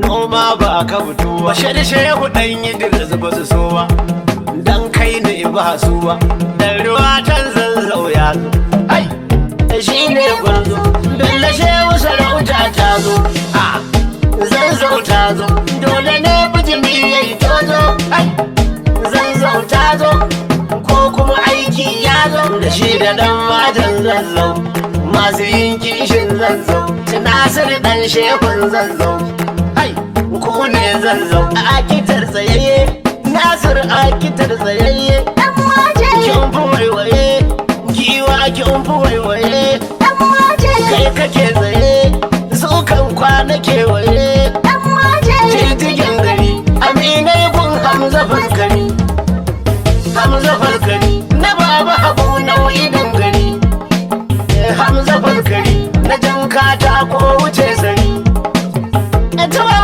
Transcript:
noma ba ka fito ba shari shehu dan Idris ba su so ba dan kai ne ba su ba dan ruwa tan zazzau ya zo ai shi ne gwarzo dole shehu sarauta ta zo zazzau ta zo dole ne bijimi yayi tozo ai zazzau ta zo ko kuma aiki ya zo da shi da dan matan zazzau masu yin kishin zazzau Nasir dan shehun zazzau ai ku ne zazzau akitar tsayayye Nasir akitar tsayayye dan maje kin fi waiwaye giwa kin fi waiwaye dan maje kai kake tsaye su kan kwana kewaye dan maje jirgin gari aminai gun Hamza Falkari Hamza Falkari na baba Habu nau'in gari Hamza Falkari na jan katako wuce sari tuwa